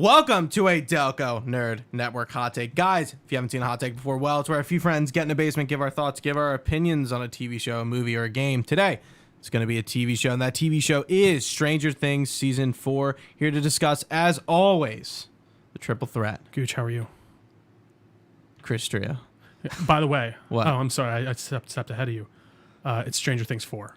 Welcome to a Delco Nerd Network Hot Take. Guys, if you haven't seen a hot take before, well, it's where a few friends get in a basement, give our thoughts, give our opinions on a TV show, a movie, or a game. Today, it's going to be a TV show, and that TV show is Stranger Things Season 4. Here to discuss, as always, the triple threat. Gooch, how are you? Chris Trio. By the way, What? Oh, I'm sorry, I stepped ahead of you. It's Stranger Things 4.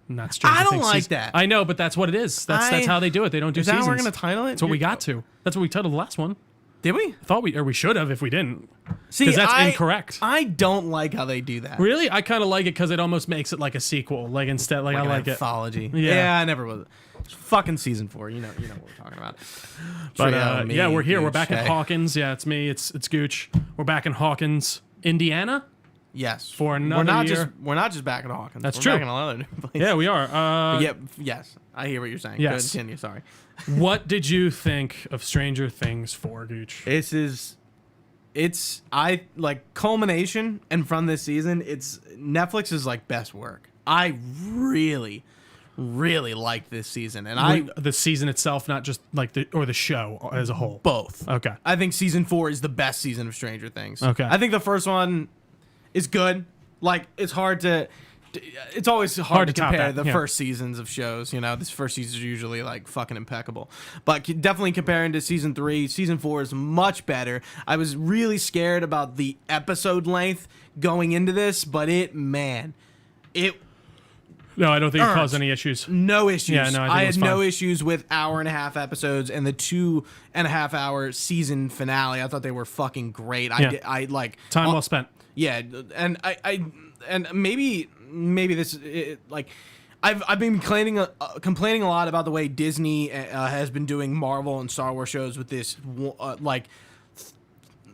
Not Stranger I don't Things like season. that. I know, but that's what it is. That's how they do it. They don't do Is that seasons. how we're going to title it? That's what we got to. That's what we titled the last one. Did we? We should have if we didn't. See, Because that's incorrect. I don't like how they do that. Really? I kind of like it because it almost makes it like a sequel. Like instead, like I an like it. anthology. Yeah. I never was. It's fucking Season 4. You know what we're talking about. But Trio, me, yeah, we're here. We're Gooch, back in hey. Hawkins. Yeah, it's me. It's Gooch. We're back in Hawkins, Indiana. Yes. For another year. We're not just back at Hawkins. That's we're true. Back in another place. Yeah, we are. Yes. I hear what you're saying. Yes. Go continue. Sorry. What did you think of Stranger Things 4, Gooch? It's culmination, and from this season, it's Netflix's like best work. I really like this season, and The season itself, not just like the show as a whole. both. Okay. I think Season 4 is the best season of Stranger Things. Okay. I think the first one is good. Like, it's always hard to top compare that, the yeah. first seasons of shows. You know, this first season is usually like fucking impeccable. But definitely comparing to Season 3, Season 4 is much better. I was really scared about the episode length going into this, but No, I don't think it caused any issues. no issues. Yeah, no, I think I it was had no fine. issues with hour-and-a-half episodes and the 2.5-hour season finale. I thought they were fucking great. Yeah. I like Time well spent. Yeah, and and maybe this I've been complaining a lot about the way Disney has been doing Marvel and Star Wars shows with this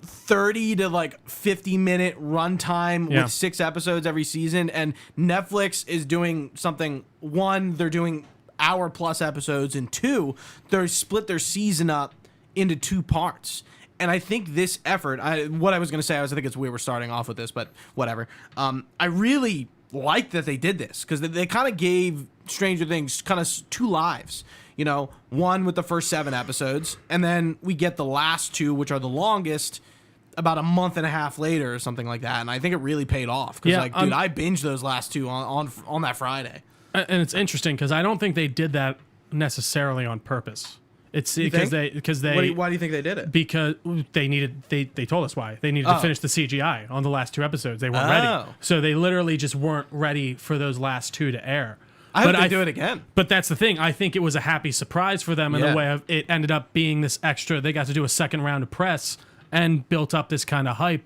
30 to 50 minute runtime with 6 episodes every season, and Netflix is doing something. One, they're doing hour plus episodes, and two, they're split their season up into 2 parts. And I think this effort, I think it's weird we're starting off with this, but whatever. I really like that they did this, because they kind of gave Stranger Things kind of 2 lives. You know, one with the first 7 episodes, and then we get the last 2, which are the longest, about a month and a half later or something like that. And I think it really paid off, because I binged those last 2 on that Friday. And it's interesting because I don't think they did that necessarily on purpose. It's because they Why do you think they did it? Because they told us why. They needed to finish the CGI on the last 2 episodes. They weren't ready. So they literally just weren't ready for those last 2 to air. I hope they do it again. But that's the thing. I think it was a happy surprise for them in the way of it ended up being this extra. They got to do a second round of press and built up this kind of hype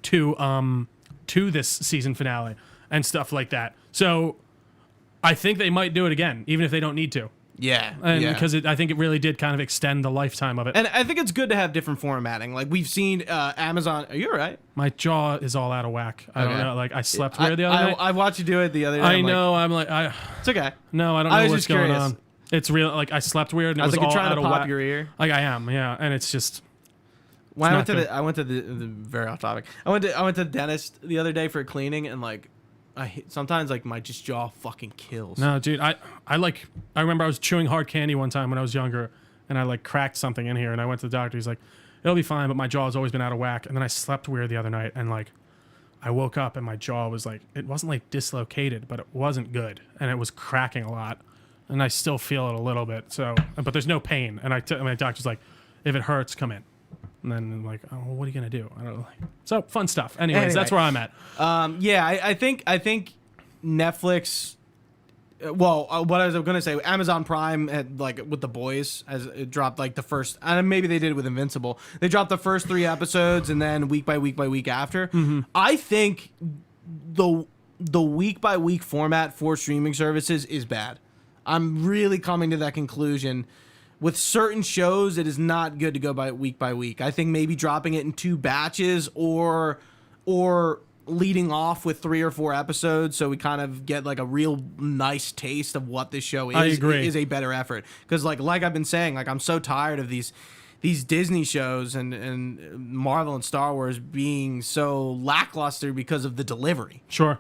to this season finale and stuff like that. So I think they might do it again, even if they don't need to. Yeah, because I think it really did kind of extend the lifetime of it. And I think it's good to have different formatting. Like, we've seen Amazon. Are you all right? My jaw is all out of whack. I don't know. Like, I slept weird the other night. I watched you do it the other day. I know. It's okay. No, I don't know what's going on. It's real. Like, I slept weird. And I was it like, was you're all trying out to of pop whack. your ear. Like, I am. Yeah, and it's just. When I went to the very off topic. I went to the dentist the other day for a cleaning, and sometimes my jaw fucking kills. No, dude, I remember I was chewing hard candy one time when I was younger, and I cracked something in here, and I went to the doctor. He's like, it'll be fine, but my jaw's always been out of whack. And then I slept weird the other night, and I woke up and my jaw was it wasn't dislocated, but it wasn't good, and it was cracking a lot, and I still feel it a little bit. So, but there's no pain, and my doctor's like, if it hurts, come in. And then I'm like, oh, what are you gonna do? I don't know. So fun stuff. Anyways, that's where I'm at. I think Netflix. Well, what I was gonna say, Amazon Prime had with The Boys as it dropped the first, and maybe they did it with Invincible. They dropped the first 3 episodes, and then week by week after. Mm-hmm. I think the week by week format for streaming services is bad. I'm really coming to that conclusion. With certain shows, it is not good to go by week. I think maybe dropping it in 2 batches or leading off with 3 or 4 episodes, so we kind of get a real nice taste of what this show is. I agree. Is a better effort, because like I've been saying, I'm so tired of these Disney shows and Marvel and Star Wars being so lackluster because of the delivery. Sure.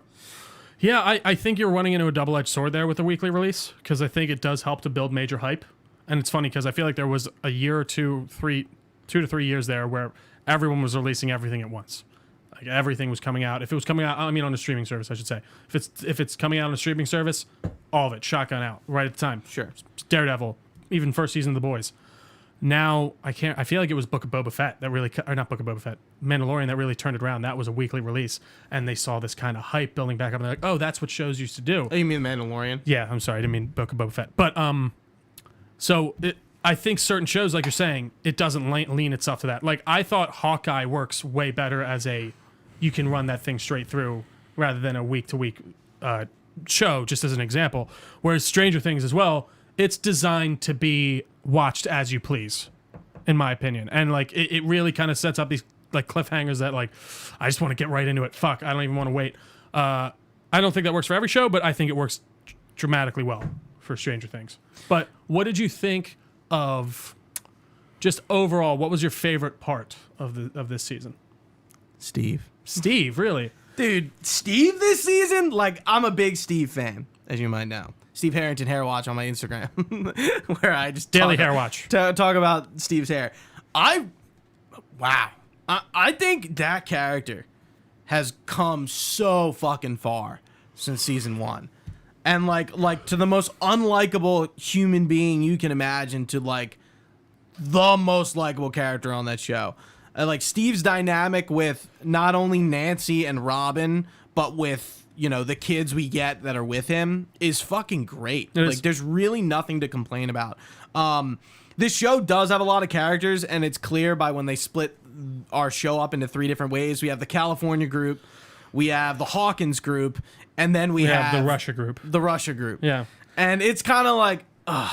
Yeah, I think you're running into a double-edged sword there with the weekly release, because I think it does help to build major hype. And it's funny because I feel like there was a year or 2 to 3 years there where everyone was releasing everything at once. Like everything was coming out. If it was coming out, I mean on a streaming service, I should say. If it's coming out on a streaming service, all of it, shotgun out right at the time. Sure. Daredevil, even first season of The Boys. Now I feel like it was Book of Boba Fett that really, or not Book of Boba Fett, Mandalorian that really turned it around. That was a weekly release, and they saw this kind of hype building back up, and they're like, oh, that's what shows used to do. Oh, you mean Mandalorian? Yeah, I'm sorry, I didn't mean Book of Boba Fett. But I think certain shows, like you're saying, it doesn't lean itself to that. Like I thought Hawkeye works way better as you can run that thing straight through rather than a week to week show, just as an example. Whereas Stranger Things as well, it's designed to be watched as you please, in my opinion. And like it really kind of sets up these like cliffhangers that like I just want to get right into it. Fuck, I don't even want to wait. I don't think that works for every show, but I think it works dramatically well for Stranger Things. But what did you think of just overall? What was your favorite part of this season? Steve, really? Dude, Steve this season? Like, I'm a big Steve fan, as you might know. Steve Harrington Hair Watch on my Instagram, where I just Daily Hair Watch. Talk about Steve's hair. I think that character has come so fucking far since season 1. And like to the most unlikable human being you can imagine to like the most likable character on that show. Like Steve's dynamic with not only Nancy and Robin, but with, you know, the kids we get that are with him is fucking great. Like there's really nothing to complain about. This show does have a lot of characters, and it's clear by when they split our show up into 3 different ways. We have the California group, we have the Hawkins group, and then we have the Russia group. The Russia group. Yeah. And it's kind of like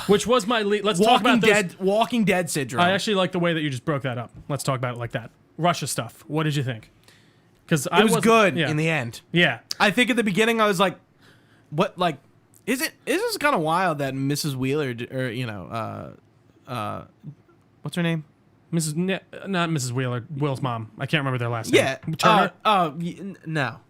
which was my let's talk about those. Walking Dead syndrome. I actually like the way that you just broke that up. Let's talk about it like that. Russia stuff. What did you think? Because it was good in the end. Yeah. I think at the beginning I was like, what? Like, is this kind of wild that Mrs. Wheeler or you know, what's her name? Not Mrs. Wheeler. Will's mom. I can't remember their last name. Yeah. Turner. No.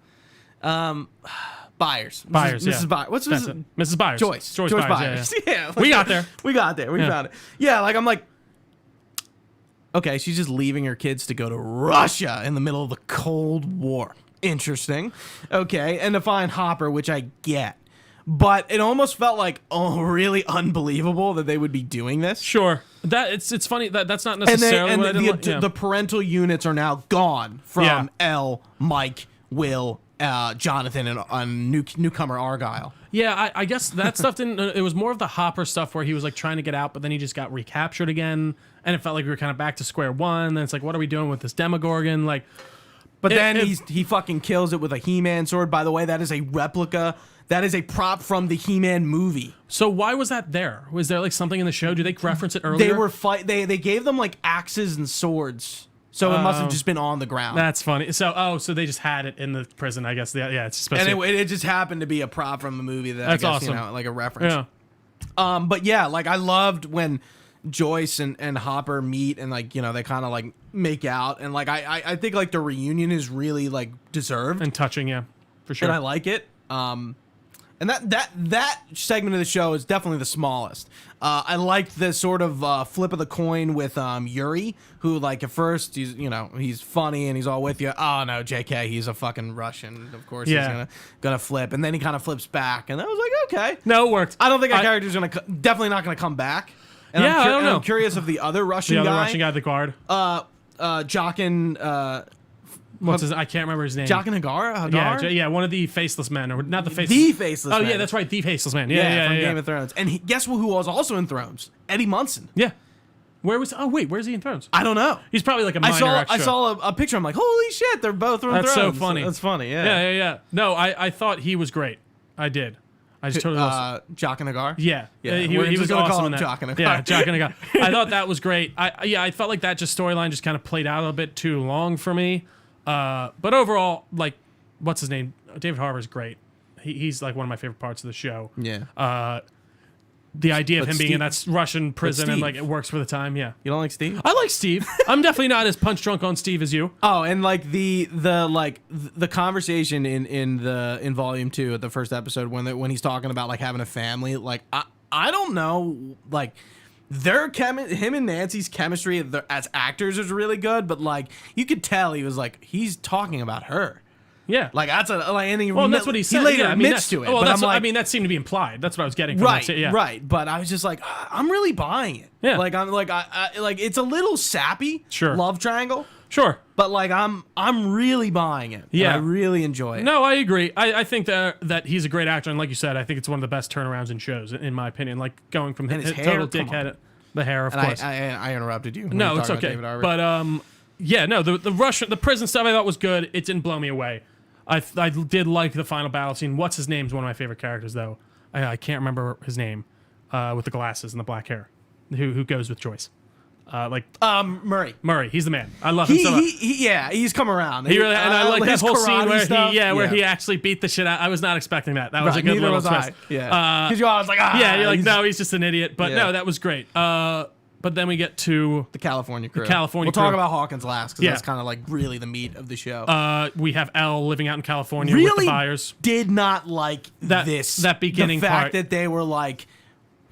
Byers. Mrs. Byers. What's Mrs. Byers. Joyce Byers. Yeah. We got there. We found it. Yeah, like I'm like, okay, she's just leaving her kids to go to Russia in the middle of the Cold War. Interesting. Okay, and to find Hopper, which I get. But it almost felt like, really unbelievable that they would be doing this. Sure. It's funny that's not necessarily and what I didn't like. The parental units are now gone from Elle, Mike, Will, Jonathan, and newcomer Argyle. Yeah, I guess that stuff didn't. It was more of the Hopper stuff where he was like trying to get out, but then he just got recaptured again, and it felt like we were kind of back to square one. Then it's like, what are we doing with this Demogorgon? Like, but then he fucking kills it with a He-Man sword. By the way, that is a replica. That is a prop from the He-Man movie. So why was that there? Was there like something in the show? Did they reference it earlier? They were They gave them like axes and swords. So it must have just been on the ground. That's funny. So they just had it in the prison, I guess. Yeah, it's supposed and it just happened to be a prop from the movie that that's I guess, awesome. You know, like a reference. Yeah. But yeah, like I loved when Joyce and Hopper meet and like, you know, they kind of like make out, and like I think like the reunion is really like deserved and touching, yeah, for sure. And I like it. And that segment of the show is definitely the smallest. I liked the sort of flip of the coin with Yuri, who like at first he's funny and he's all with you. Oh no, JK, he's a fucking Russian. Of course he's gonna flip, and then he kind of flips back, and I was like, okay, no, it worked. I don't think that character's definitely not gonna come back. And I don't know. I'm curious if the other Russian guy, the guard, Jockin. What's his? I can't remember his name. Jockin Hagar? Yeah, one of the faceless men, or not the faceless. The faceless. Oh man. yeah, that's right, the faceless man. Yeah, from Game of Thrones. And guess who was also in Thrones? Eddie Munson. Yeah. Where's he in Thrones? I don't know. He's probably like a minor extra. I saw a picture. I'm like, holy shit, they're both in Thrones. That's so funny. That's funny. Yeah. Yeah. No, I thought he was great. I did. I just totally lost. Jockin Hagar? Yeah. He was awesome in that. Jockin Hagar. Yeah, Jockin Hagar. I thought that was great. I felt like that storyline just kind of played out a bit too long for me. But overall, like, what's his name? David Harbour's great. He's like one of my favorite parts of the show. Yeah. The idea of him being in that Russian prison and like it works for the time. Yeah. You don't like Steve? I like Steve. I'm definitely not as punch drunk on Steve as you. Oh, and like the conversation in volume 2 at the first episode when he's talking about like having a family, like I don't know, like him and Nancy's chemistry as actors is really good, but like you could tell he was like he's talking about her. Yeah, like that's and that's what he said. He later admits to it. Well, but that seemed to be implied. That's what I was getting from right, that. Yeah. Right. But I was just like, I'm really buying it. Yeah, like I'm like I like it's a little sappy. Sure. Love triangle. Sure. But like I'm really buying it. Yeah, I really enjoy it. No, I agree. I think that he's a great actor, and like you said, I think it's one of the best turnarounds in shows, in my opinion. Like going from his total dickhead, the hair, of course. I interrupted you. No, it's okay. But yeah, no, the prison stuff I thought was good. It didn't blow me away. I did like the final battle scene. What's his name's one of my favorite characters though. I can't remember his name, with the glasses and the black hair, who goes with Joyce. Murray. He's the man. I love him so much. He's come around. He really, and I like that whole scene where where he actually beat the shit out. I was not expecting that. That was a good little twist. Yeah, because you always like, yeah, you're like, no, he's just an idiot. But no, that was great. But then we get to the California crew. We'll talk about Hawkins last because that's kind of like really the meat of the show. We have Elle living out in California with the buyers. Did not like that beginning the fact part. that they were like,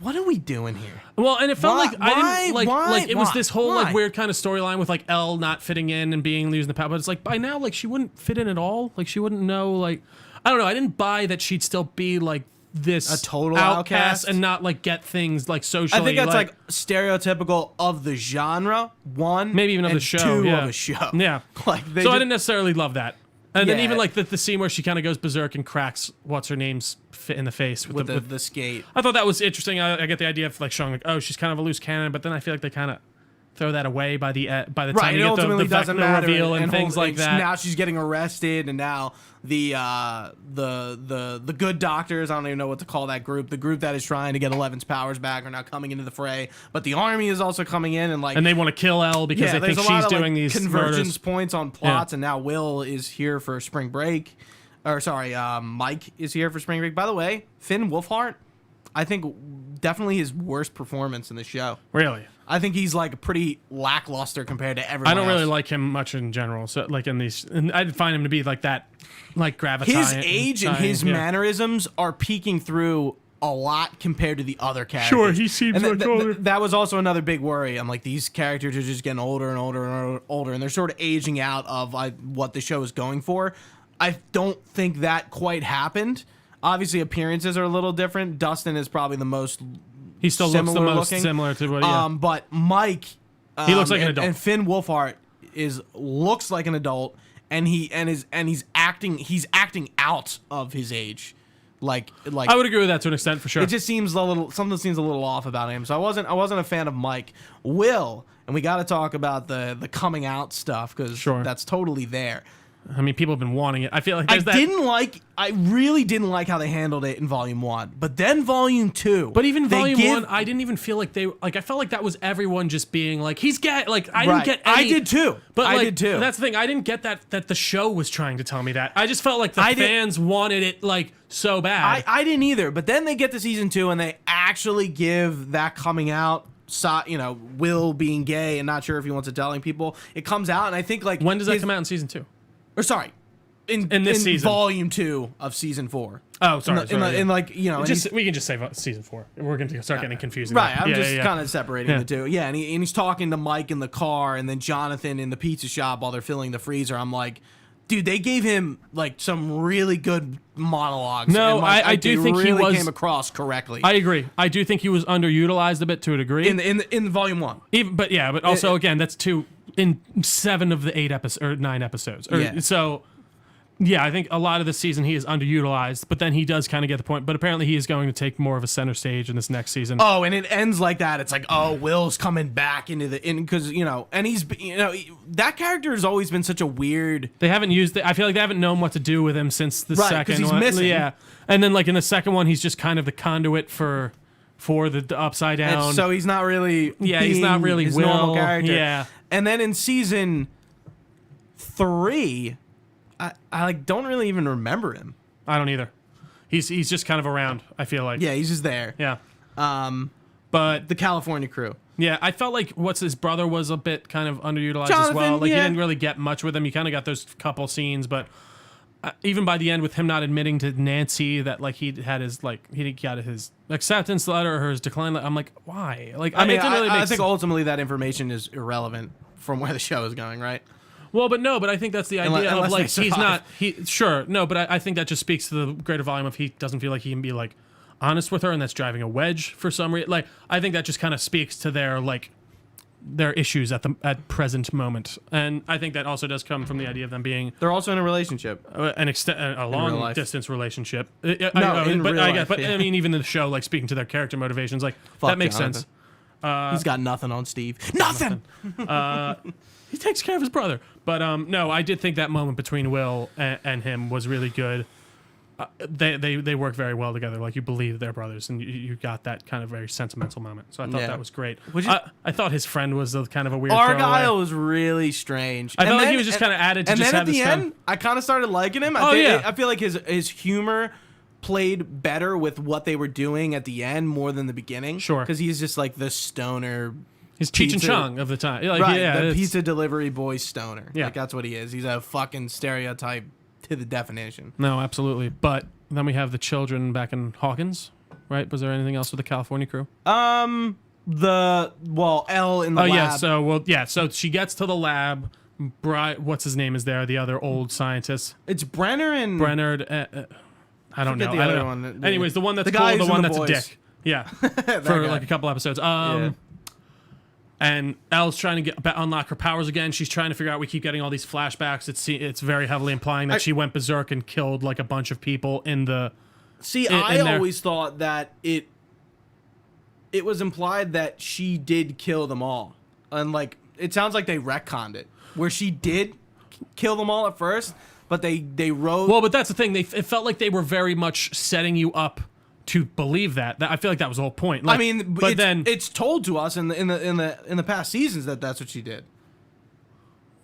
what are we doing here? Well, and it felt like I didn't like it was this whole Why? like weird kind of storyline with like Elle not fitting in and losing the power. But it's like by now, like she wouldn't fit in at all. Like she wouldn't know. Like I don't know. I didn't buy that she'd still be like this a total outcast and not like get things like socially. I think that's like stereotypical of the genre. One, maybe even of the show. Two of a show. Yeah. Like so I didn't necessarily love that. And then even like the scene where she kind of goes berserk and cracks what's her name's in the face with the skate. I thought that was interesting. I get the idea of like showing like, oh, she's kind of a loose cannon, but then I feel like they kind of throw that away by the time you get the doesn't matter reveal and things like that. Now she's getting arrested, and now the good doctors, I don't even know what to call that group, the group that is trying to get Eleven's powers back are now coming into the fray, but the army is also coming in and they want to kill Elle because they think she's doing these convergence murders. Points on plots, and now Will is here for spring break. Mike is here for spring break. By the way, Finn Wolfhard, I think definitely his worst performance in the show. Really? I think he's like pretty lackluster compared to everyone else. I don't really like him much in general. So like and I'd find him to be like that, like gravitas. His age and his mannerisms are peeking through a lot compared to the other characters. Sure, he seems like older. That was also another big worry. I'm like, these characters are just getting older and older and older, and they're sort of aging out of what the show is going for. I don't think that quite happened. Obviously, appearances are a little different. Dustin is probably the most. He still looks the most similar to what. But Mike, he looks like an adult, and Finn Wolfhard looks like an adult, and he's acting out of his age, like I would agree with that to an extent for sure. It just seems something seems a little off about him. So I wasn't a fan of Mike. Will, and we got to talk about the coming out stuff because that's totally there. I mean, people have been wanting it. I feel like I really didn't like how they handled it in Volume 1. But then Volume 2. But even Volume 1, I didn't even feel like I felt like that was everyone just being like, he's gay. Like, I didn't get any. I did too. But I did too. That's the thing. I didn't get that the show was trying to tell me that. I just felt like the fans wanted it like so bad. I didn't either. But then they get to Season 2 and they actually give that coming out. Will being gay and not sure if he wants to telling people. It comes out and I think like. When does that come out in Season 2? Or sorry, in this season, Volume 2 of Season 4. Oh, sorry. We can just say Season 4. We're going to start getting confusing. Right, I'm just kind of separating the two. Yeah, and he's talking to Mike in the car, and then Jonathan in the pizza shop while they're filling the freezer. I'm like, dude, they gave him like some really good monologues. No, I do think really he came across correctly. I agree. I do think he was underutilized a bit to a degree in Volume 1. But also again, that's in 7 of the 8 episodes or 9 episodes. So, yeah, I think a lot of the season he is underutilized, but then he does kind of get the point. But apparently he is going to take more of a center stage in this next season. Oh, and it ends like that. It's like, oh, Will's coming back because and he's that character has always been such a weird. They haven't used it. I feel like they haven't known what to do with him since the second he's one. Missing. Yeah, and then like in the second one, he's just kind of the conduit for the Upside Down. And so he's not really. Yeah, he's not really his Will. Normal character. Yeah, and then in Season 3. I don't really even remember him. I don't either. He's just kind of around, I feel like. Yeah, he's just there. Yeah. But the California crew. Yeah, I felt like his brother was a bit kind of underutilized Jonathan, as well. Like, you didn't really get much with him. You kind of got those couple scenes, but even by the end with him not admitting to Nancy that like he got his acceptance letter or his decline letter, I'm like, why? Like, I mean, I think ultimately that information is irrelevant from where the show is going, right? Well, but I think that's the idea of like but I think that just speaks to the greater volume of he doesn't feel like he can be like honest with her, and that's driving a wedge for some reason. Like, I think that just kind of speaks to their issues at present moment, and I think that also does come from the idea of them being they're also in a relationship, a long distance relationship. I mean, even in the show, like speaking to their character motivations, like that makes sense. He's got nothing on Steve. Nothing. He takes care of his brother. But no, I did think that moment between Will and him was really good. They work very well together. Like, you believe they're brothers, and you got that kind of very sentimental moment. So I thought that was great. I thought his friend was kind of a weird Argyle was really strange. I felt like he was just kind of added to just have this. And then at the end, I kind of started liking him. I feel like his humor played better with what they were doing at the end more than the beginning. Sure. Because he's just like the stoner. He's Cheech and Chong of the time. Like, the pizza delivery boy stoner. Yeah. Like, that's what he is. He's a fucking stereotype to the definition. No, absolutely. But then we have the children back in Hawkins, right? Was there anything else with the California crew? Elle in the lab. So she gets to the lab. What's his name is there? The other old scientist. It's Brenner and... I don't know. The other one. Anyways, the one that's cool, the one that's boys. a dick. Yeah. For like a couple episodes. And Elle's trying to unlock her powers again. She's trying to figure out. We keep getting all these flashbacks. It's very heavily implying that she went berserk and killed like a bunch of people in the. I always thought that it was implied that she did kill them all, and like it sounds like they retconned it, where she did kill them all at first, but they wrote. Well, but that's the thing. It felt like they were very much setting you up to believe that. I feel like that was the whole point. Like, I mean, but then it's told to us in the past seasons that that's what she did.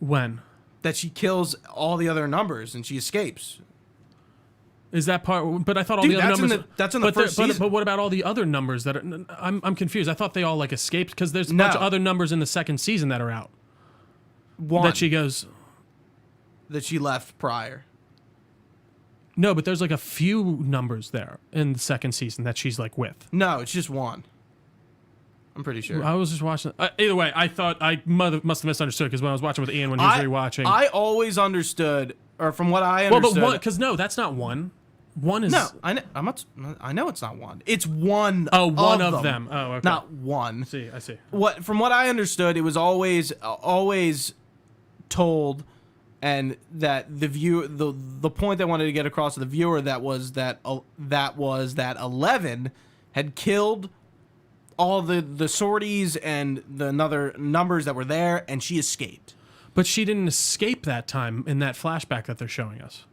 When? That she kills all the other numbers and she escapes. Is that part? But I thought all the other numbers. That's in the first season. But what about all the other numbers that are? I'm confused. I thought they all like escaped because there's a bunch of other numbers in the second season that are out. One that she goes. That she left prior. No, but there's like a few numbers there in the second season that she's like with. No, it's just one. I'm pretty sure. I was just watching. Either way, I thought I must have misunderstood because when I was watching with Ian when he was rewatching, I always understood, or from what I understood. Well, but because no, that's not one. One is I know it's not one. It's one. Oh, one of them. Oh, okay. Not one. I see. From what I understood, it was always told. And that the point they wanted to get across to the viewer that was that 11 had killed all the sorties and the other numbers that were there, and she escaped. But she didn't escape that time in that flashback that they're showing us.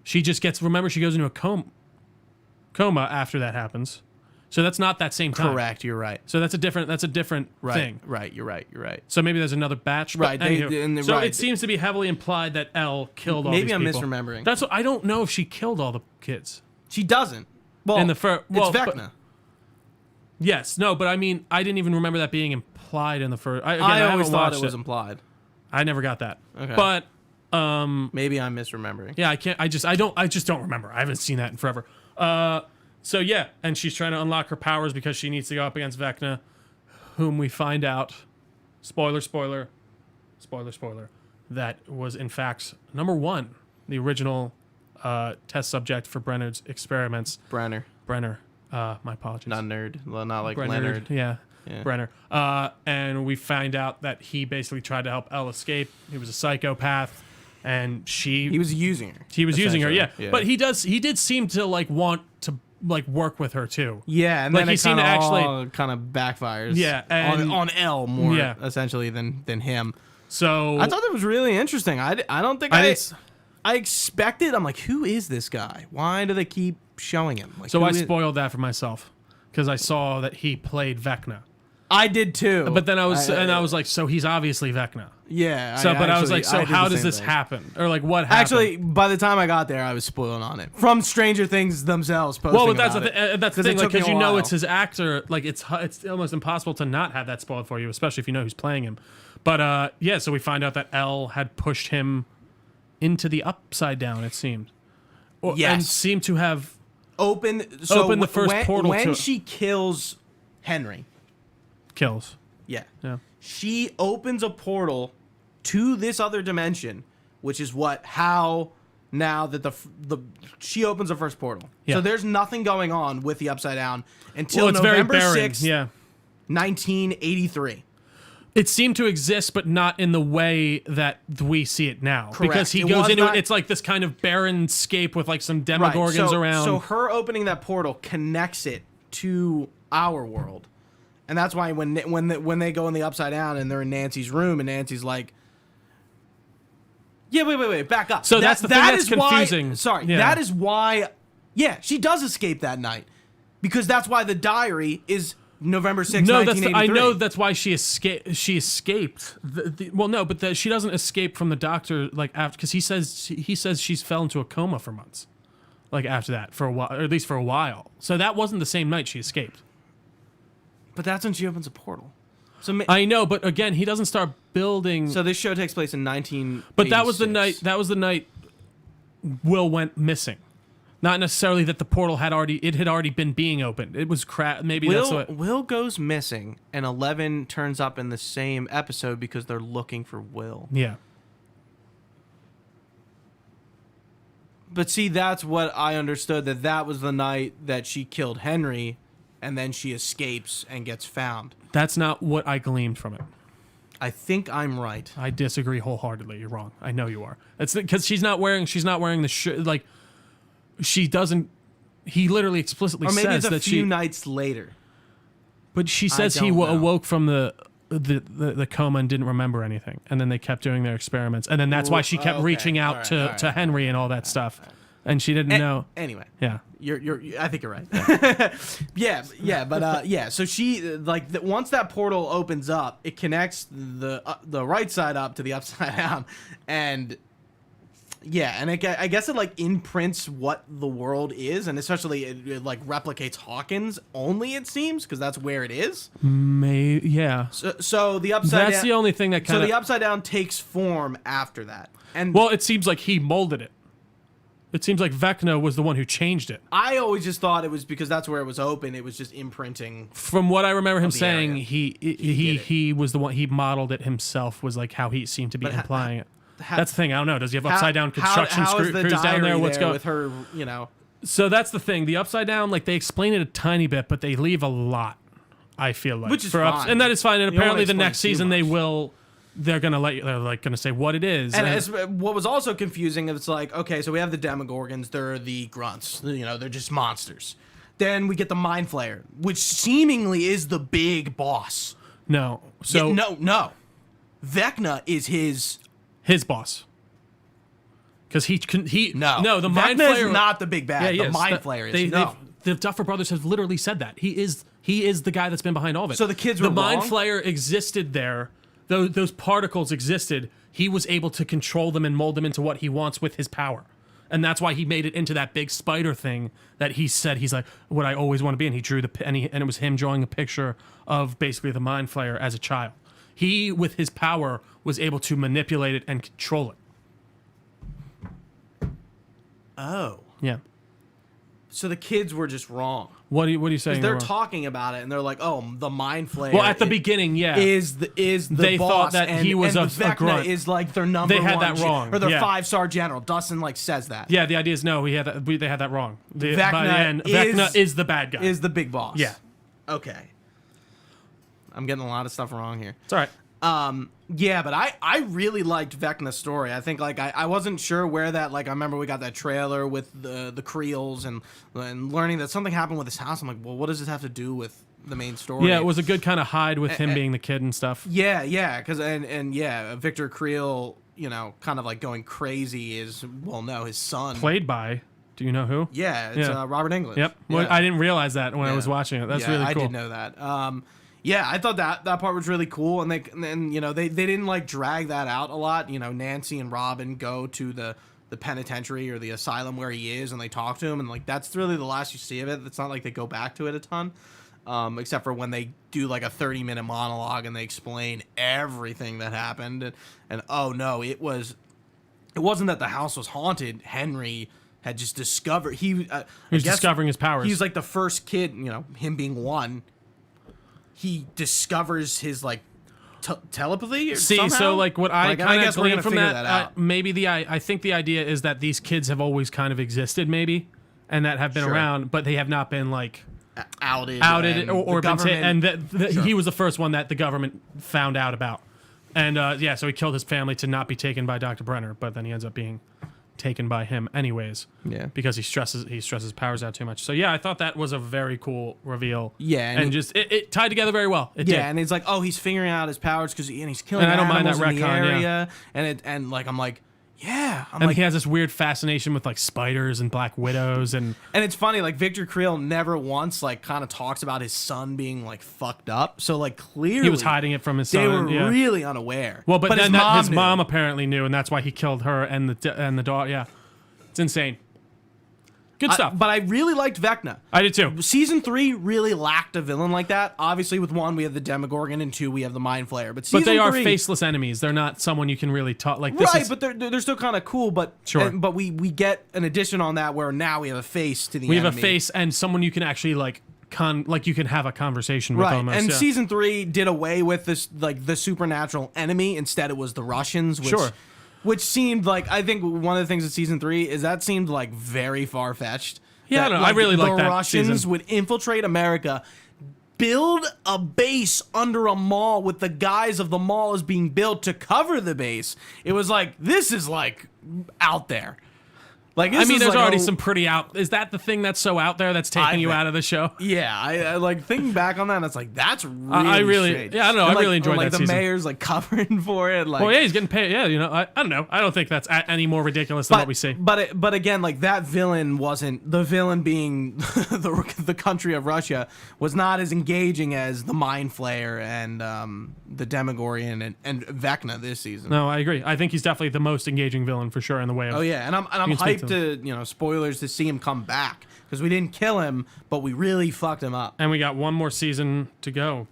She just gets. Remember, she goes into a coma after that happens. So that's not that same time. Correct. You're right. So that's a different thing. Right. You're right. So maybe there's another batch. Right. It seems to be heavily implied that Elle killed all these people. Maybe I'm misremembering. That's what I don't know if she killed all the kids. She doesn't. Well, it's Vecna. Yes. No. But I mean, I didn't even remember that being implied in the first. I always thought it was implied. I never got that. Okay. But maybe I'm misremembering. Yeah. I can't. I just don't remember. I haven't seen that in forever. So yeah, and she's trying to unlock her powers because she needs to go up against Vecna, whom we find out, spoiler, that was in fact number one, the original test subject for Brenner's experiments. Brenner. My apologies. Not nerd. Well, not like Brenner, Leonard. Yeah. Brenner. And we find out that he basically tried to help Elle escape. He was a psychopath, and he was using her. He was using her, yeah. But he did seem to like want to like work with her too. Yeah, and like then he seemed to actually kind of backfires. Yeah, and on Elle more essentially than him. So I thought that was really interesting. I don't think I expected. I'm like, who is this guy? Why do they keep showing him? Like, so I spoiled that for myself because I saw that he played Vecna. I did too. But then I was like, so he's obviously Vecna. Yeah. I was like, so how does this happen? Or like, what happened? Actually, by the time I got there, I was spoiled on it from Stranger Things themselves. Posting well, but that's the thing, like, because it's his actor. Like, it's almost impossible to not have that spoiled for you, especially if you know who's playing him. But so we find out that Elle had pushed him into the Upside Down, it seemed. Yes. And seemed to have opened the first portal when to she kills Henry. kills. Yeah. Yeah. She opens a portal to this other dimension, which is how now that she opens the first portal. Yeah. So there's nothing going on with the Upside Down until Well, it's November very barren. 6th, Yeah. 1983. It seemed to exist, but not in the way that we see it now. Correct. Because he It goes was into not- it, it's like this kind of barren scape with like some demogorgons around. So her opening that portal connects it to our world. And that's why when they go in the Upside Down and they're in Nancy's room and Nancy's like, yeah, wait, back up. So that's the thing that's confusing. That is why, she does escape that night. Because that's why the diary is November 6th, 1983. I know that's why she escaped. She doesn't escape from the doctor like after, because he says she's fell into a coma for months, like after that for a while, or at least for a while. So that wasn't the same night she escaped. But that's when she opens a portal. So I know, but again, he doesn't start building. So this show takes place in 1986. But that was the night. That was the night Will went missing. Not necessarily that the portal had already been being opened. It was maybe that's what Will goes missing, and 11 turns up in the same episode because they're looking for Will. Yeah. But see, that's what I understood, that was the night that she killed Henry, and then she escapes and gets found. That's not what I gleaned from it. I think I'm right. I disagree wholeheartedly. You're wrong. I know you are. It's because she's not wearing the shirt. Like, she doesn't. He literally explicitly says that Or maybe it's a few nights later. But she says he awoke from the coma and didn't remember anything, and then they kept doing their experiments, and then that's why she kept reaching out to Henry and all that stuff, and she didn't know. Anyway, yeah, I think you're right. Yeah. So she once that portal opens up, it connects the right side up to the Upside Down, and. Yeah, and I guess it like imprints what the world is, and especially it like replicates Hawkins only, it seems, because that's where it is. Maybe, yeah. So the Upside Down. That's the only thing that kind of. So the Upside Down takes form after that, and well, it seems like he molded it. It seems like Vecna was the one who changed it. I always just thought it was because that's where it was open. It was just imprinting. From what I remember him saying, he was the one. He modeled it himself. Was like how he seemed to be implying it. That's the thing. I don't know. Does he have upside down construction crews down there? What's going with her? You know. So that's the thing. The Upside Down, like they explain it a tiny bit, but they leave a lot. I feel like, which is fine. And that is fine. And apparently, the next season they will. They're gonna They're like gonna say what it is. And what was also confusing, it's like, okay, so we have the Demogorgons. They're the grunts. You know, they're just monsters. Then we get the Mind Flayer, which seemingly is the big boss. No. So no. Vecna is his boss. Because the Vecna Mind Flayer is not the big bad. The Mind Flayer is. The Duffer Brothers have literally said that he is the guy that's been behind all of it. So the kids were the wrong? Mind Flayer existed there. Those particles existed. He was able to control them and mold them into what he wants with his power, and that's why he made it into that big spider thing that he said he's like what I always want to be. And he drew and it was him drawing a picture of basically the Mind Flayer as a child. He, with his power, was able to manipulate it and control it. Oh. Yeah. So the kids were just wrong. What are you saying? They're talking about it, and they're like, "Oh, the Mind Flayer." Well, at the beginning, yeah, is the they boss, thought that and, he was and a Vecna grunt. is like their number They had one that wrong, or their yeah. 5-star general. Dustin like says that. Yeah, the idea is no, they had that wrong. By the Vecna end, Vecna is the bad guy. Is the big boss. Yeah. Okay. I'm getting a lot of stuff wrong here. It's all right. Yeah, but I really liked Vecna's story. I think like I wasn't sure where that, like I remember we got that trailer with the Creels and learning that something happened with his house. I'm like, well, what does this have to do with the main story? Yeah, it was a good kind of hide with him being the kid and stuff. Yeah, because Victor Creel, you know, kind of like going crazy is, well, no, his son. Played by, do you know who? Yeah, it's Robert English. Yep. Yeah. Well, I didn't realize that when I was watching it. That's really cool. I did know that. Yeah, I thought that part was really cool, and they didn't like drag that out a lot. You know, Nancy and Robin go to the penitentiary or the asylum where he is, and they talk to him, and like that's really the last you see of it. It's not like they go back to it a ton, except for when they do like a 30-minute monologue and they explain everything that happened, and oh no, it was it wasn't that the house was haunted. Henry had just discovered he was discovering his powers. He's like the first kid, him being one. He discovers his like telepathy. See, so like what I kind of gleaned from that, maybe I think the idea is that these kids have always kind of existed, maybe, and that have been around, but they have not been like outed or been and he was the first one that the government found out about, and so he killed his family to not be taken by Dr. Brenner, but then he ends up being taken by him anyways. Yeah, because he stresses powers out too much. So yeah, I thought that was a very cool reveal. Yeah, and just it tied together very well. It did. And it's like, oh, he's figuring out his powers because he's killing. And I don't mind that retcon. Area, and like I'm like. Yeah, he has this weird fascination with like spiders and black widows, and it's funny, like Victor Creel never once like kind of talks about his son being like fucked up. So like clearly he was hiding it from his son. They were really unaware. Well, but then his mom apparently knew, and that's why he killed her and the daughter. Yeah, it's insane. Good stuff. But I really liked Vecna. I did too. Season 3 really lacked a villain like that. Obviously, with 1, we have the Demogorgon, and 2, we have the Mind Flayer. But they are faceless enemies. They're not someone you can really talk like. Right, but they're still kind of cool. But sure. But we get an addition on that where now we have a face to the enemy. We have a face and someone you can actually like you can have a conversation with. Right, almost, and Season 3 did away with this like the supernatural enemy. Instead, it was the Russians. Which seemed like, I think one of the things in Season 3 is that seemed like very far-fetched. Yeah, I really like that. The Russians would infiltrate America, build a base under a mall with the guise of the mall as being built to cover the base. It was like, this is like out there. Like, there's like already some pretty out. Is that the thing that's so out there that's taking you out of the show? Yeah, I like thinking back on that. And it's like that's really strange. Yeah, I don't know. I really enjoyed that season. Like the mayor's like covering for it. Like, well, yeah, he's getting paid. Yeah, I don't know. I don't think that's any more ridiculous than what we see. But again, like that villain wasn't the villain being the country of Russia was not as engaging as the Mind Flayer and the Demogorgon and Vecna this season. No, I agree. I think he's definitely the most engaging villain for sure in the way of. Oh yeah, and I'm hyped to spoilers to see him come back because we didn't kill him, but we really fucked him up. And we got one more season to go,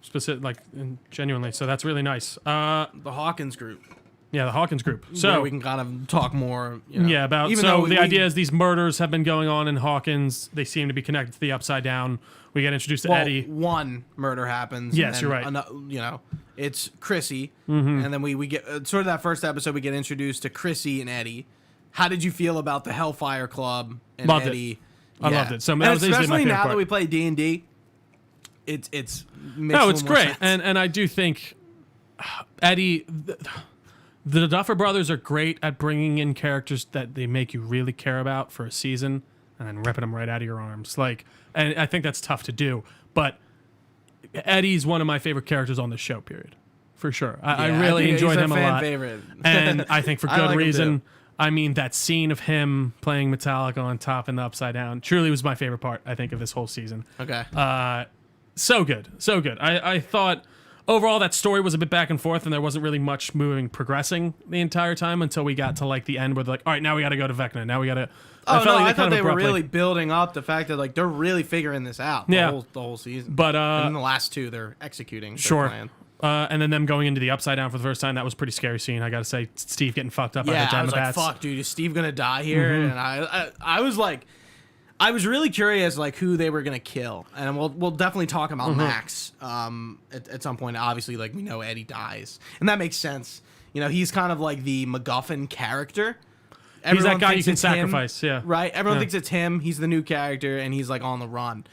genuinely. So that's really nice. The Hawkins group. Yeah, the Hawkins group. So where we can kind of talk more. Yeah, about the idea is these murders have been going on in Hawkins. They seem to be connected to the Upside Down. We get introduced to Eddie. One murder happens. Yes, you're right. It's Chrissy, and then we get sort of that first episode. We get introduced to Chrissy and Eddie. How did you feel about the Hellfire Club and loved Eddie? It. I loved it. So that was especially now that we play D&D, it's it's great. And I do think Eddie, the Duffer Brothers are great at bringing in characters that they make you really care about for a season and then ripping them right out of your arms. And I think that's tough to do. But Eddie's one of my favorite characters on the show. Period, for sure. I really enjoyed him a lot. Favorite. And I think for good reason. I mean, that scene of him playing Metallica on top and the Upside Down truly was my favorite part, I think, of this whole season. Okay. So good. So good. I thought overall that story was a bit back and forth and there wasn't really much progressing the entire time until we got to like the end where they're like, all right, now we got to go to Vecna. Now we got to... I thought they were really building up the fact that like they're really figuring this out the whole season. But and in the last 2, they're executing their plan. And then them going into the Upside Down for the first time, that was a pretty scary scene. I got to say, Steve getting fucked up by the Diamondbacks. I was like, fuck, dude, is Steve going to die here? Mm-hmm. And I was like, I was really curious like who they were going to kill. And we'll definitely talk about Max at some point. Obviously, like we know Eddie dies. And that makes sense. He's kind of like the MacGuffin character. He's that guy you can sacrifice, Right? Everyone thinks it's him. He's the new character, and he's like on the run.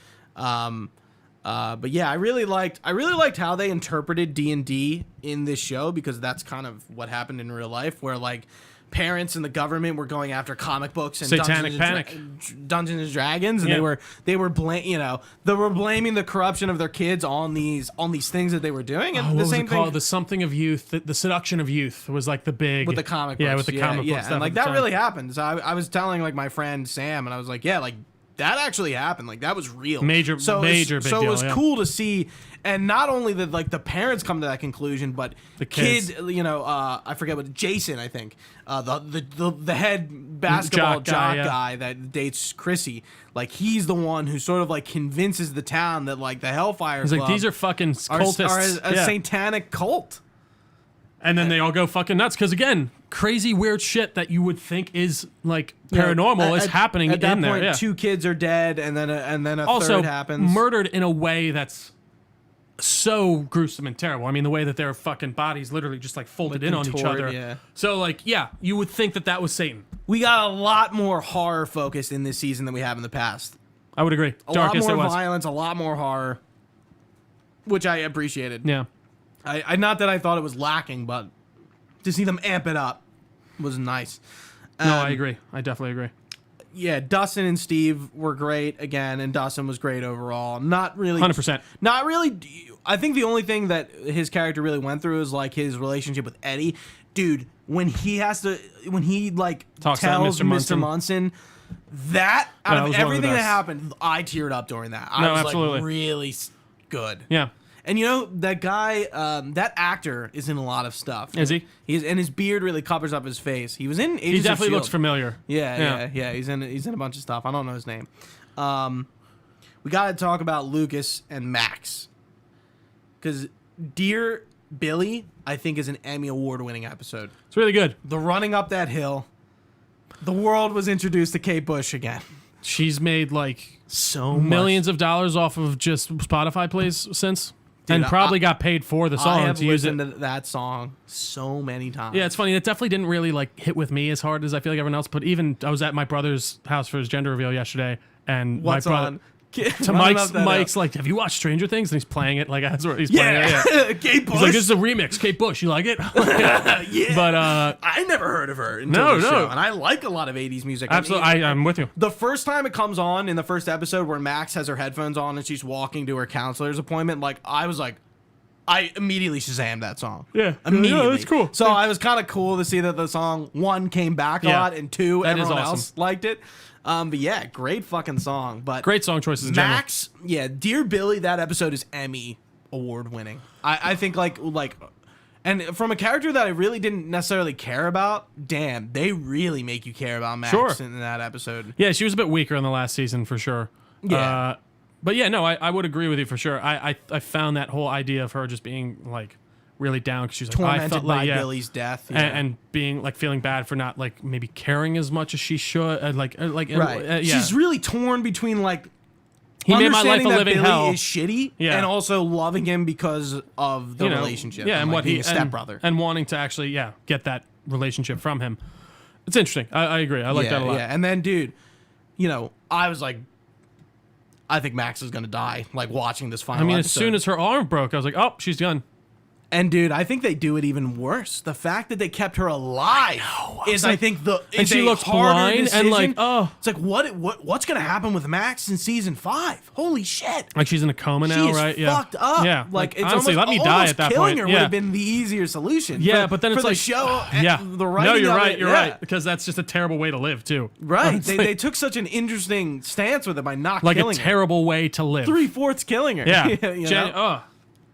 But yeah, I really liked how they interpreted D&D in this show because that's kind of what happened in real life, where like parents and the government were going after comic books and Satanic Panic, Dungeons and Dragons, and they were blaming the corruption of their kids on these things that they were doing. And the same thing, the something of youth, the seduction of youth was like the big with the comic books. Yeah, with the comic books. And like that really happened. So I was telling like my friend Sam, and I was like, yeah, like. That actually happened. Like that was real. Major big deal. So it was cool to see, and not only that, like the parents come to that conclusion, but the kids. I forget what Jason. I think the head basketball jock guy that dates Chrissy. Like he's the one who sort of like convinces the town that like the Hellfire Club like these are fucking cultists, are a satanic cult. And then they all go fucking nuts because again, crazy weird shit that you would think is like paranormal is happening at that in point, there. Yeah. 2 kids are dead, and then a Also, third happens. murdered in a way that's so gruesome and terrible. I mean, the way that their fucking bodies literally just like folded in on each contort, other. yeah. So like, yeah, you would think that was Satan. We got a lot more horror focused in this season than we have in the past. I would agree. A lot more violence, a lot more horror, which I appreciated. Yeah. I not that I thought it was lacking, but to see them amp it up was nice. No, I agree. I definitely agree. Yeah, Dustin and Steve were great again, and Dustin was great overall. Not really. 100%. Not really. I think the only thing that his character really went through is like his relationship with Eddie. Dude, when he like Talks tells to Mr. Munson that out of was one of the everything that best. happened, I teared up during that. I was absolutely. like really good. Yeah. And you know that guy, that actor is in a lot of stuff. Is he? And his beard really covers up his face. He was in Agents He of definitely looks S.H.I.E.L.D.. familiar. Yeah. He's in a bunch of stuff. I don't know his name. We got to talk about Lucas and Max, because Dear Billy, I think, is an Emmy Award-winning episode. It's really good. The running up that hill, the world was introduced to Kate Bush again. She's made like So millions of dollars off of just Spotify plays since. Dude, and probably got paid for the song I have to use it. listened to that song so many times. Yeah, it's funny. It definitely didn't really like hit with me as hard as I feel like everyone else. But even I was at my brother's house for his gender reveal yesterday, and What's my brother, on? to Mike's like, "Have you watched Stranger Things?" And he's playing it like as he's playing it. Yeah. Kate Bush. He's like, "This is a remix, Kate Bush. You like it?" Yeah. But I never heard of her until the show, and I like a lot of 80s music. absolutely, I'm with you. The first time it comes on in the first episode where Max has her headphones on and she's walking to her counselor's appointment, like I was like, I immediately Shazammed that song. Yeah. Immediately. Yeah, that's cool. So I was kind of cool to see that the song, 1, came back a Yeah. lot, and 2, That is everyone awesome. else liked it. But yeah, great fucking song. But Great song choices in Max, yeah, Dear Billy, that episode is Emmy award winning. I think like, and from a character that I really didn't necessarily care about, damn, they really make you care about Max Sure. in that episode. Yeah, she was a bit weaker in the last season for sure. Yeah. But yeah, no, I would agree with you for sure. I found that whole idea of her just being like really down because she's like, I Tormented felt by like Billy's death. Yeah. and being like feeling bad for not like maybe caring as much as she should. Right. Yeah. She's really torn between like He made my life understanding a that living Billy hell. is shitty, Yeah. and also loving him because of the You know, relationship. Yeah, and like what being he a stepbrother. and wanting to actually get that relationship from him. It's interesting. I agree. I like that a lot. Yeah, and then dude, you know, I was like, I think Max is gonna die. Like watching this final. I mean, as episode. soon as her arm broke, I was like, oh, she's done. And dude, I think they do it even worse. The fact that they kept her alive is, I think, and she looks blind and like, oh, it's like what's gonna happen with Max in season 5? Holy shit! like she's in a coma now, She is right? fucked up. Yeah, like it's honestly, almost, let me die at that killing point. her Yeah. would have been the easier solution. Yeah, for, but then for it's the like, show. yeah, The writing. no, you're of right. it, You're yeah. right because that's just a terrible way to live too. Right. It's They took such an interesting stance with it by not like a killing her. terrible way to live. 3/4 killing her. Yeah. You know?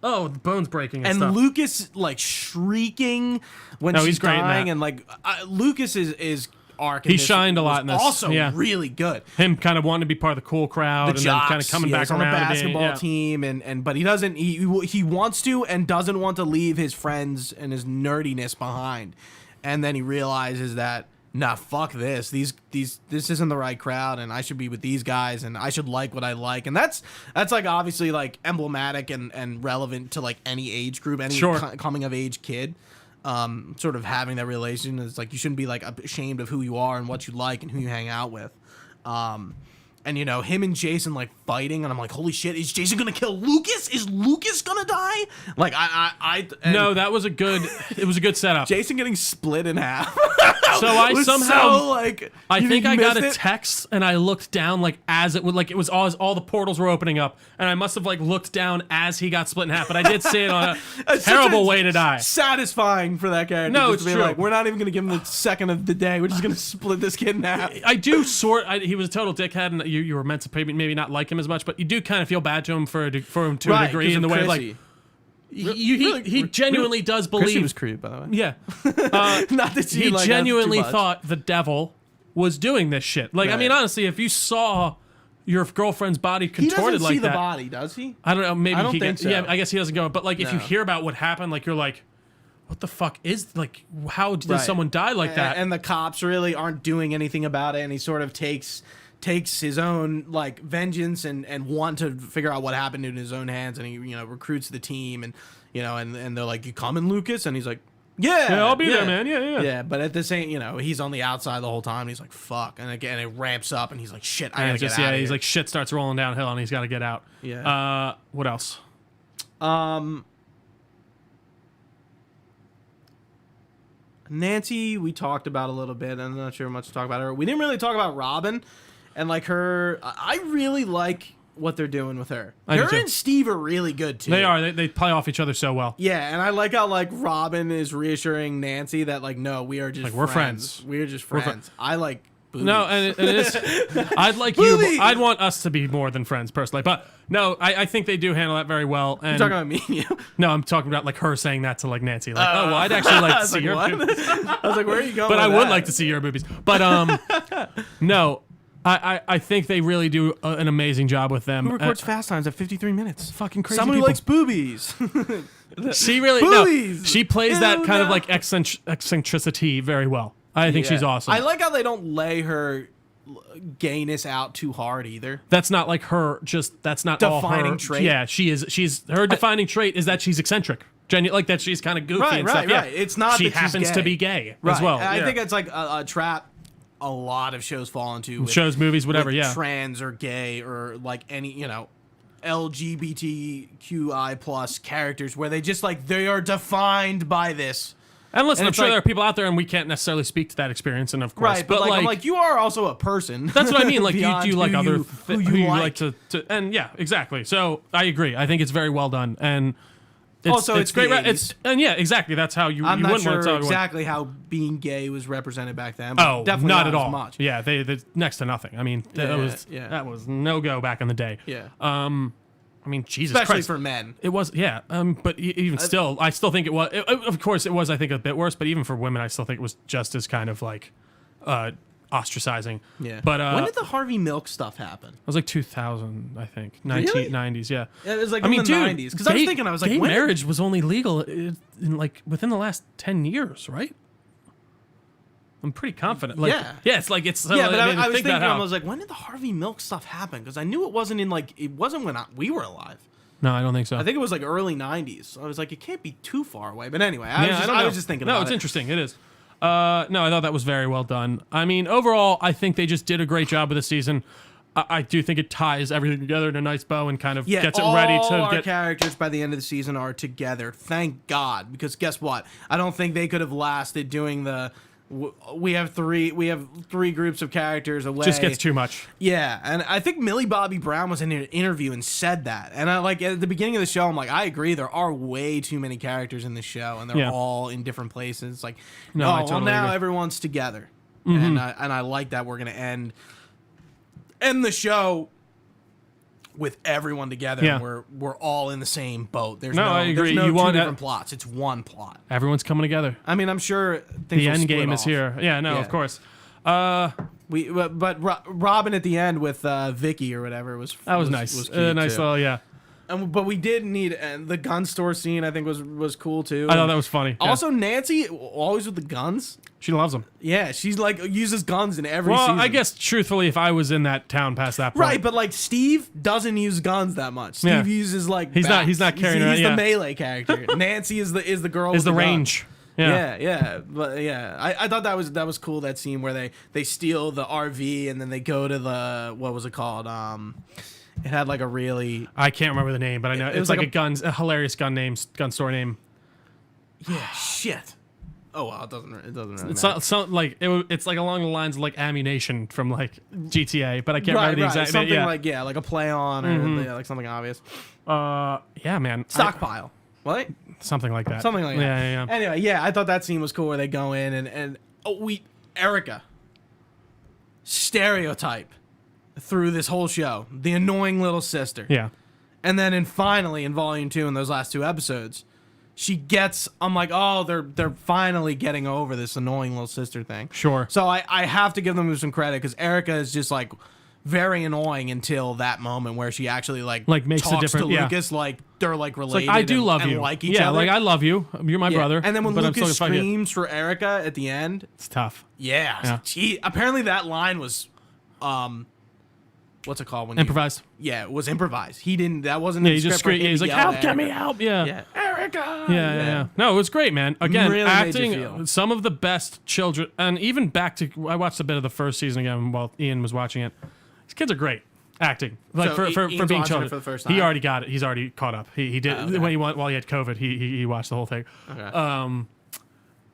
Oh, the bones breaking and And stuff. Lucas like shrieking when No, she's he's great in dying, that. and like Lucas is arc. in He this shined a lot was in this, Also, yeah. really good. Him kind of wanting to be part of the cool crowd and then kind of coming back he's on around the to basketball being, team, and but he doesn't. He wants to and doesn't want to leave his friends and his nerdiness behind, and then he realizes that. Nah, fuck this. This isn't the right crowd, and I should be with these guys, and I should like what I like, and that's like obviously like emblematic and relevant to like any age group, any Sure. coming of age kid. Sort of having that relation is like you shouldn't be like ashamed of who you are and what you like and who you hang out with. And you know, him and Jason like fighting, and I'm like, holy shit, is Jason gonna kill Lucas? Is Lucas gonna die? Like No, that was it was a good setup. Jason getting split in half. So I was somehow so, like, I you think I got a missed it? text and I looked down like as it was all the portals were opening up, and I must have like looked down as he got split in half, but I did see it on a It's such terrible a way to die. Satisfying for that character. No, just it's to be true. Like, we're not even gonna give him the second of the day. We're just gonna split this kid in half. I do he was a total dickhead, and you were meant to maybe not like him as much, but you do kind of feel bad to him for him to a degree in the way of, like he genuinely does believe Chrissy was creepy, by the way. yeah Not that he like, genuinely that's too much. thought the devil was doing this shit. Like, I Right. mean, honestly, if you saw your girlfriend's body He contorted doesn't like see that, the body, does he? I don't know. Maybe I don't he think gets, so. yeah, I guess he doesn't go. But like, if you No. hear about what happened, like you're like, what the fuck is, like, how does someone die like that? And the cops really aren't doing anything about it, and he sort of takes his own like vengeance and want to figure out what happened in his own hands, and he recruits the team, and and they're like, you coming, Lucas? And he's like, yeah, I'll be there, man. Yeah, but at the same, he's on the outside the whole time. And he's like, fuck, and again it ramps up, and he's like, shit, I gotta get out of here. He's like, shit starts rolling downhill, and he's got to get out. Yeah. What else? Nancy, we talked about a little bit. I'm not sure much to talk about her. We didn't really talk about Robin, and like her. I really like what they're doing with her. Her and Steve are really good too. They are. They play off each other so well. Yeah, and I like how like Robin is reassuring Nancy that like, no, we are just like, friends. we're friends. We're just friends. I like boobies. No, and it is. I'd like you. I'd want us to be more than friends personally, but no, I think they do handle that very well. And you're talking about me and you? No, I'm talking about like her saying that to like Nancy. Like, oh, well, I'd actually like to see your boobies. I was like, where are you going? But I with would that? like to see your boobies. But no. I think they really do an amazing job with them. Who records Fast Times at 53 minutes? Fucking crazy. Someone people. who likes boobies. She really boobies. No. She plays that kind of like eccentricity very well. I think she's awesome. I like how they don't lay her gayness out too hard either. That's not like her. That's not defining all her trait. Yeah, she's her defining trait is that she's eccentric. Like that she's kind of goofy and stuff. Right. It's not she that she's happens gay. to be gay as well. I think it's like a trap a lot of shows fall into. With, shows, movies, whatever. with Yeah, trans or gay or like any LGBTQI plus characters where they just like they are defined by this. and listen, and I'm it's sure like- there are people out there, and we can't necessarily speak to that experience. And of course, Right, but like, I'm like, you are also a person. that's what I mean. Like you beyond do like who other you who you like. like to, and yeah, exactly. So I agree. I think it's very well done, and It's great. the 80s. It's and yeah, exactly. That's how you. I'm you not wouldn't want to sure tell everyone. exactly how being gay was represented back then. But Oh, definitely not at as all. much. Yeah, they next to nothing. I mean, that was no go back in the day. Yeah. I mean, Jesus Especially Christ. for men. It was, yeah. But even still, I still think it was. Of course, it was. I think a bit worse. But even for women, I still think it was just as kind of like ostracizing. Yeah. But when did the Harvey Milk stuff happen? It was like 2000, I think, Really? 1990s. Yeah. It was like I mean, in the dude, 90s. Because I was thinking, I was like, gay when? marriage was only legal in like within the last 10 years, right? I'm pretty confident. Like, Yeah. Yeah, it's like it's. Yeah, but I I was think thinking, that I was like, when did the Harvey Milk stuff happen? Because I knew it wasn't when we were alive. No, I don't think so. I think it was like early 90s. I was like, it can't be too far away. But anyway, I was just thinking about it. No, it's interesting. It is. No, I thought that was very well done. I mean, overall, I think they just did a great job with the season. I do think it ties everything together in a nice bow and kind of gets it ready to our get. characters by the end of the season are together. Thank God, because guess what? I don't think they could have lasted doing the. We have three groups of characters away. Just gets too much. Yeah, and I think Millie Bobby Brown was in an interview and said that. And I like at the beginning of the show, I'm like, I agree. There are way too many characters in the show, and they're all in different places. Like, No, I totally now agree. everyone's together, and I like that we're gonna end the show with everyone together. Yeah. And we're all in the same boat. There's No, I agree. There's no You two want different plots. It's one plot. Everyone's coming together. I mean, I'm sure things The will end split game is off. here. Yeah, no, Yeah. of course. But Robin at the end with Vicky or whatever was Nice. Was cute Nice too. little, yeah. But we did need and the gun store scene. I think was cool too. I thought that was funny. Yeah. Also, Nancy always with the guns. She loves them. Yeah, she's like uses guns in every Well, season. I guess truthfully, if I was in that town past that point, Right, but like Steve doesn't use guns that much. Steve Yeah. uses like He's not bats. carrying He's around- the yeah. melee character. Nancy is the girl. is with the gun. range. Yeah. Yeah, but yeah, I thought that was cool, that scene where they steal the RV and then they go to the, what was it called? It had like a really, I can't remember the name, but I know it's was like like a hilarious gun store name. yeah, shit. Oh well, it doesn't really It's matter. like it's like along the lines of like ammunition from like GTA, but I can't Right, remember the exact something name. like like a play on or like something obvious. Yeah, man. Stockpile. What? Something like that. Something like that. Yeah. Anyway, yeah, I thought that scene was cool where they go in and Erica stereotype through this whole show, the annoying little sister. Yeah. And then finally in volume 2 in those last 2 episodes, I'm like, oh, they're finally getting over this annoying little sister thing. Sure. So I have to give them some credit because Erica is just like very annoying until that moment where she actually like Like, makes a talks different- to yeah. Lucas like they're like related. I do love and you. Like each yeah, other. like I love you. You're my brother. And then when but I'm Lucas still gonna fuck you. screams for Erica at the end, It's tough. yeah. Apparently that line was, what's it called when Improvised. it was improvised. He didn't. That wasn't. Yeah, in he the just script for him he's to like, yell help, at get me Erica. help. Yeah. Yeah, Erica. Yeah. No, it was great, man. Again, Really made you acting, feel. some of the best children, and even back to, I watched a bit of the first season again while Ian was watching it. These kids are great acting. Like So for Ian's being watching children. it for the first He time? already got it. He's already caught up. He did okay. when while he had COVID. He watched the whole thing. Okay.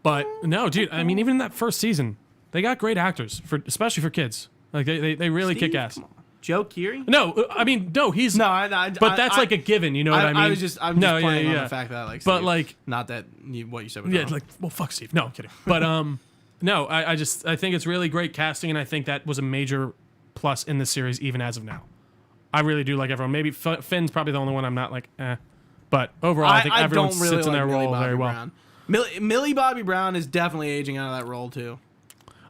But no, dude. I mean, even in that first season, they got great actors especially for kids. Like they really kick ass. Come on. Joe Keery? No, I mean, no, he's No, but that's like a given. You know what I mean? I'm just playing on the fact that I like Steve. But like, not that what you said was yeah, wrong. like, well, fuck Steve. No, I'm kidding. But no, I think it's really great casting, and I think that was a major plus in this series, even as of now. I really do like everyone. Maybe Finn's probably the only one I'm not like, eh. But overall, I think everyone don't really sits in their like Millie role Bobby very well. Brown. Millie Bobby Brown is definitely aging out of that role too.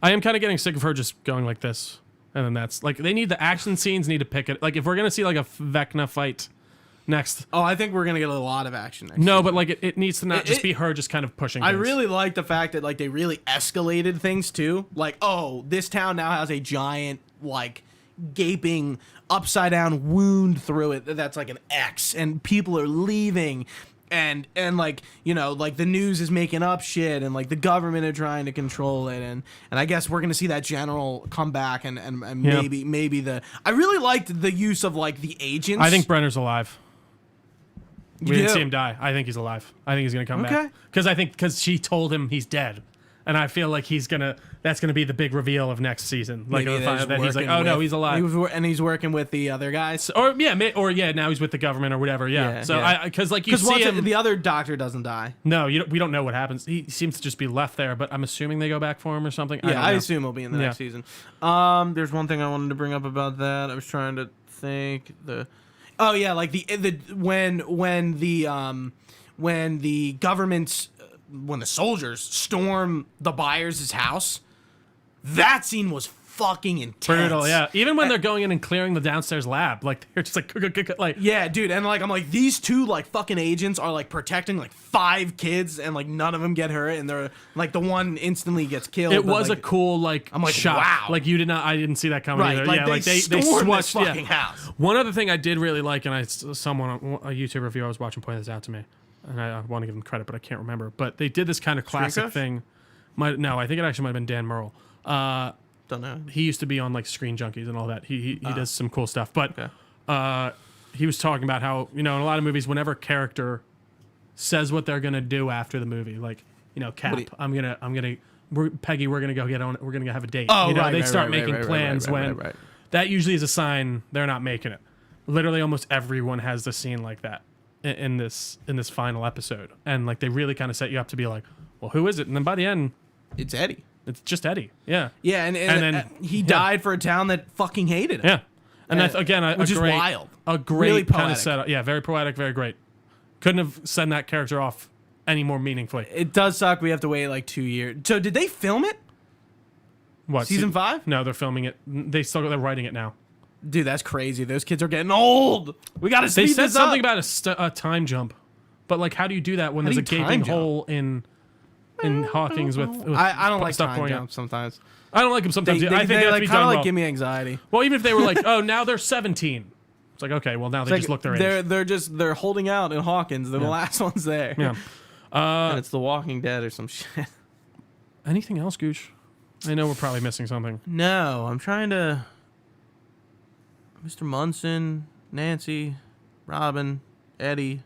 I am kind of getting sick of her just going like this, and then that's like they need the action scenes need to pick it. Like if we're gonna see like a Vecna fight next. Oh, I think we're gonna get a lot of action next. No, season. but like it needs to not just be her just kind of pushing. I things. really like the fact that like they really escalated things too. Like, oh, this town now has a giant like gaping upside down wound through it that's like an X, and people are leaving. And like, you know, like the news is making up shit, and like the government are trying to control it, and I guess we're gonna see that general come back, and maybe the I really liked the use of like the agents. I think Brenner's alive. We didn't do? see him die. I think he's alive. I think he's gonna come Okay. back because she told him he's dead, and I feel like that's gonna be the big reveal of next season. Like Maybe that he's like, oh no, he's alive. He's working with the other guys. Or now he's with the government or whatever. Yeah. So yeah. because like you see him. The other doctor doesn't die. No, we don't know what happens. He seems to just be left there, but I'm assuming they go back for him or something. Yeah, I assume he'll be in the next season. There's one thing I wanted to bring up about that. I was trying to think Oh yeah, like when the soldiers storm the Byers' house, that scene was fucking intense. Brutal, yeah. Even when they're going in and clearing the downstairs lab, like they're just like yeah, dude, and like I'm like these two like fucking agents are like protecting like 5 kids, and like none of them get hurt, and they're like the one instantly gets killed. It was like, a cool like I'm like, shot. wow. Like I didn't see that coming Right, either. like yeah, they like they stormed this swatched fucking house. One other thing I did really like, and a YouTube review I was watching pointed this out to me, and I want to give them credit, but I can't remember. But they did this kind of classic thing. No, I think it actually might have been Dan Murrell. Don't know. He used to be on like Screen Junkies and all that. He does some cool stuff. But he was talking about how, you know, in a lot of movies, whenever a character says what they're gonna do after the movie, like, you know, Cap, Peggy, we're gonna go we're gonna go have a date. Oh, you know, right, they right, start right, making right, plans right, when that usually is a sign they're not making it. Literally, almost everyone has the scene like that in this final episode, and like they really kind of set you up to be like, well, who is it? And then by the end, It's Eddie. it's just Eddie. Yeah. Yeah, and then he died for a town that fucking hated him. Yeah. And which is wild. A great Really kind poetic. of setup. Yeah, very poetic, very great. Couldn't have sent that character off any more meaningfully. It does suck. We have to wait like 2 years. So did they film it? What? Season 5? No, they're filming it. They're writing it now. Dude, that's crazy. Those kids are getting old. We got to speed They said this something up. about a time jump, but like, how do you do that when How there's do a you gaping time jump? hole in Hawking's with I don't like stuff time going jumps sometimes. I don't like them sometimes. They I think they have to be kind done of well. like give me anxiety. Well, even if they were like, oh, now they're 17. It's like, okay, well, now they just look their age. They're holding out in Hawkins. They're the last ones there. Yeah. And it's The Walking Dead or some shit. Anything else, Gooch? I know we're probably missing something. No, I'm trying to. Mr. Munson, Nancy, Robin, Eddie,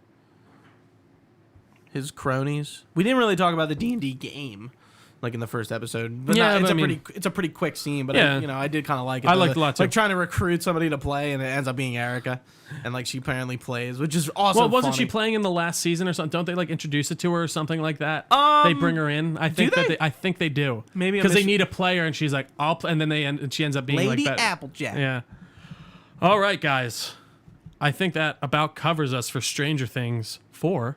his cronies. We didn't really talk about the D&D game, like in the first episode. But Yeah, it's a pretty quick scene. But Yeah. I did kind of like it. I liked it a lot, too. Like trying to recruit somebody to play, and it ends up being Erica, and like she apparently plays, which is also. Well, wasn't funny. she playing in the last season or something? Don't they like introduce it to her or something like that? They bring her in. I think they? I think they do. Maybe I because they mis- need a player, and she's like, "I'll play," and then and she ends up being Lady like that. Applejack. Yeah. All right, guys. I think that about covers us for Stranger Things 4.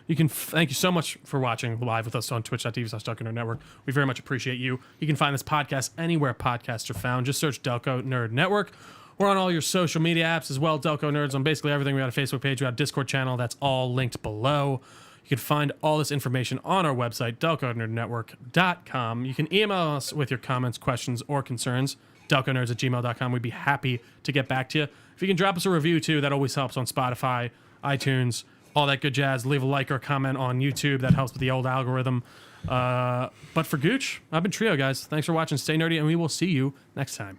You can thank you so much for watching live with us on twitch.tv/DelcoNerd We very much appreciate you. You can find this podcast anywhere podcasts are found. Just search Delco Nerd Network. We're on all your social media apps as well. Delco Nerds on basically everything. We got a Facebook page. We got a Discord channel. That's all linked below. You can find all this information on our website, delconerdnetwork.com. You can email us with your comments, questions, or concerns, delconerds@gmail.com. We'd be happy to get back to you. If you can drop us a review, too, that always helps on Spotify, iTunes, all that good jazz. Leave a like or comment on YouTube. That helps with the old algorithm. But for Gooch, I've been Trio, guys. Thanks for watching. Stay nerdy, and we will see you next time.